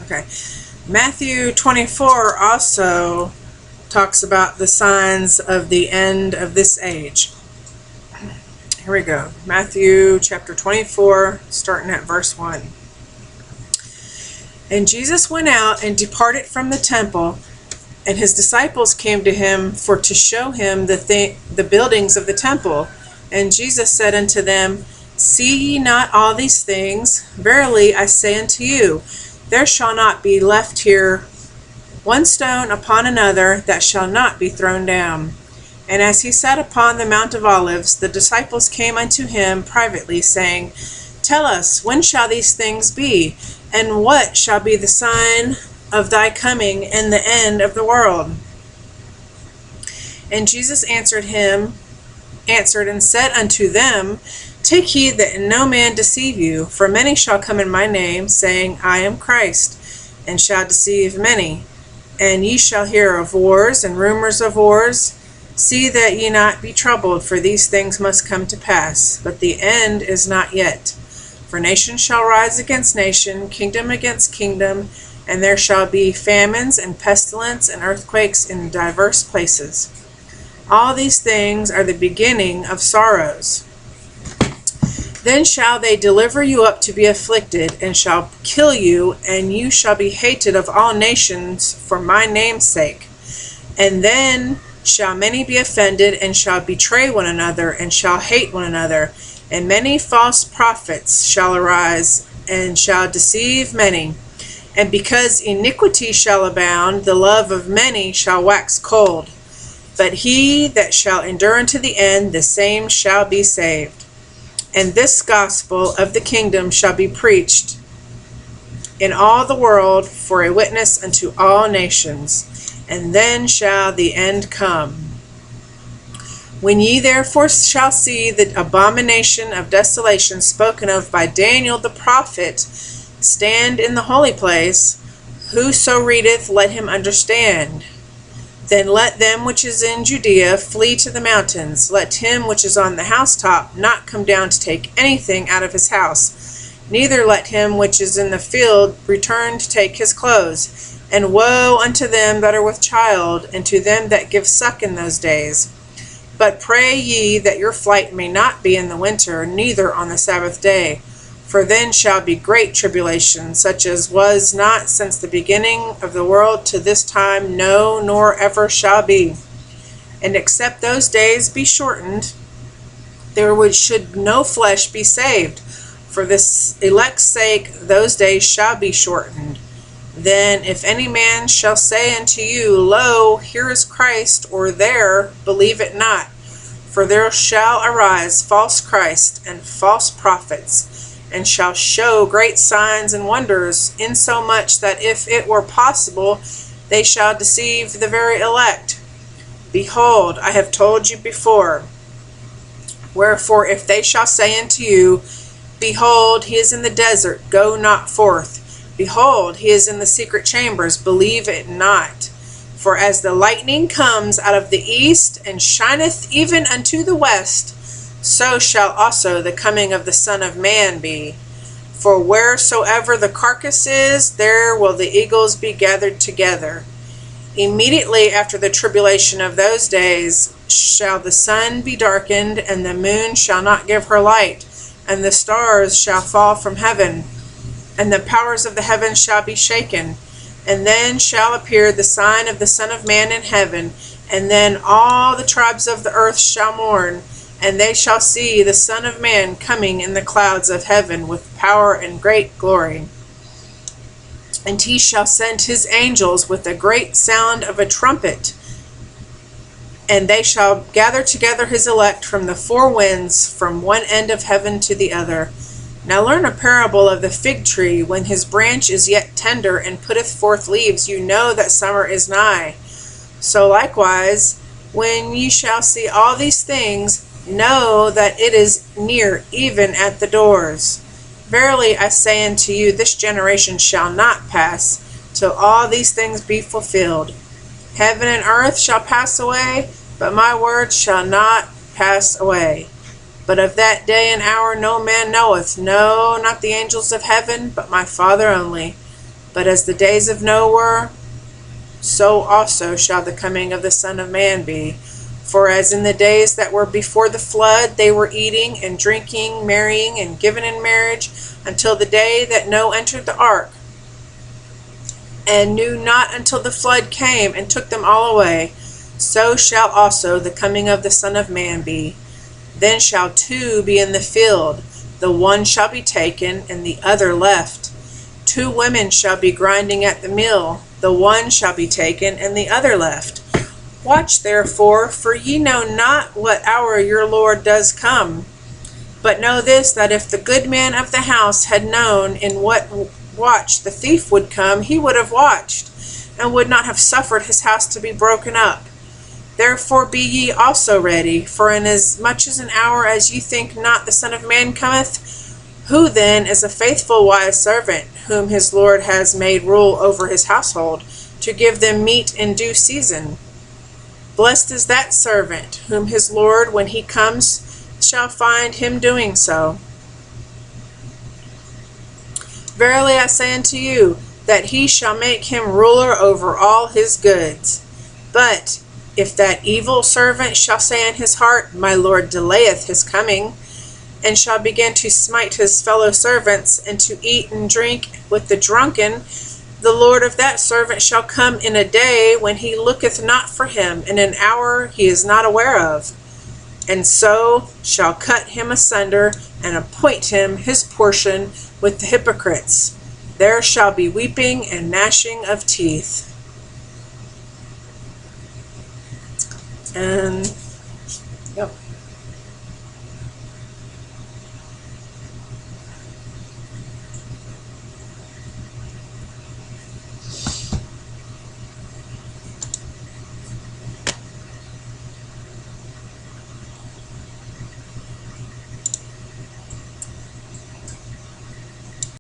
Okay. Matthew 24 also talks about the signs of the end of this age. Here we go. Matthew chapter 24, starting at verse 1. And Jesus went out and departed from the temple, and his disciples came to him for to show him the buildings of the temple. And Jesus said unto them, See ye not all these things? Verily I say unto you, there shall not be left here one stone upon another that shall not be thrown down. And as he sat upon the Mount of Olives, the disciples came unto him privately, saying, Tell us, when shall these things be? And what shall be the sign of thy coming and the end of the world? And Jesus answered and said unto them, Take heed that no man deceive you, for many shall come in my name, saying, I am Christ, and shall deceive many. And ye shall hear of wars and rumors of wars. See that ye not be troubled, for these things must come to pass, but the end is not yet. For nation shall rise against nation, kingdom against kingdom, and there shall be famines and pestilence and earthquakes in divers places. All these things are the beginning of sorrows. Then shall they deliver you up to be afflicted, and shall kill you, and you shall be hated of all nations for my name's sake. And then shall many be offended, and shall betray one another, and shall hate one another. And many false prophets shall arise, and shall deceive many. And because iniquity shall abound, the love of many shall wax cold. But he that shall endure unto the end, the same shall be saved. And this gospel of the kingdom shall be preached in all the world for a witness unto all nations, and then shall the end come. When ye therefore shall see the abomination of desolation spoken of by Daniel the prophet stand in the holy place, whoso readeth, let him understand. Then let them which is in Judea flee to the mountains. Let him which is on the housetop not come down to take anything out of his house. Neither let him which is in the field return to take his clothes. And woe unto them that are with child, and to them that give suck in those days. But pray ye that your flight may not be in the winter, neither on the Sabbath day. For then shall be great tribulation, such as was not since the beginning of the world to this time, no, nor ever shall be. And except those days be shortened, there should no flesh be saved. For this elect's sake those days shall be shortened. Then if any man shall say unto you, Lo, here is Christ, or there, believe it not. For there shall arise false Christs and false prophets, and shall show great signs and wonders, insomuch that if it were possible, they shall deceive the very elect. Behold, I have told you before. Wherefore, if they shall say unto you, Behold, he is in the desert, go not forth. Behold, he is in the secret chambers, believe it not. For as the lightning comes out of the east, and shineth even unto the west, so shall also the coming of the Son of Man be. For wheresoever the carcass is, there will the eagles be gathered together. Immediately after the tribulation of those days shall the sun be darkened, and the moon shall not give her light, and the stars shall fall from heaven, and the powers of the heavens shall be shaken. And then shall appear the sign of the Son of Man in heaven, and then all the tribes of the earth shall mourn, and they shall see the Son of Man coming in the clouds of heaven with power and great glory. And he shall send his angels with a great sound of a trumpet, and they shall gather together his elect from the four winds, from one end of heaven to the other. Now learn a parable of the fig tree. When his branch is yet tender, and putteth forth leaves, you know that summer is nigh. So likewise, when ye shall see all these things, know that it is near, even at the doors. Verily I say unto you, this generation shall not pass, till all these things be fulfilled. Heaven and earth shall pass away, but my words shall not pass away. But of that day and hour no man knoweth, no, not the angels of heaven, but my Father only. But as the days of Noah were, so also shall the coming of the Son of Man be. For as in the days that were before the flood, they were eating and drinking, marrying and given in marriage, until the day that Noah entered the ark, and knew not until the flood came and took them all away, so shall also the coming of the Son of Man be. Then shall two be in the field, the one shall be taken, and the other left. Two women shall be grinding at the mill, the one shall be taken, and the other left. Watch therefore, for ye know not what hour your Lord does come. But know this, that if the good man of the house had known in what watch the thief would come, he would have watched, and would not have suffered his house to be broken up. Therefore be ye also ready, for inasmuch as an hour as ye think not the Son of Man cometh, who then is a faithful wise servant, whom his Lord has made rule over his household, to give them meat in due season? Blessed is that servant, whom his Lord, when he comes, shall find him doing so. Verily I say unto you, that he shall make him ruler over all his goods. But if that evil servant shall say in his heart, My Lord delayeth his coming, and shall begin to smite his fellow servants, and to eat and drink with the drunken, the Lord of that servant shall come in a day when he looketh not for him, in an hour he is not aware of, and so shall cut him asunder, and appoint him his portion with the hypocrites. There shall be weeping and gnashing of teeth. And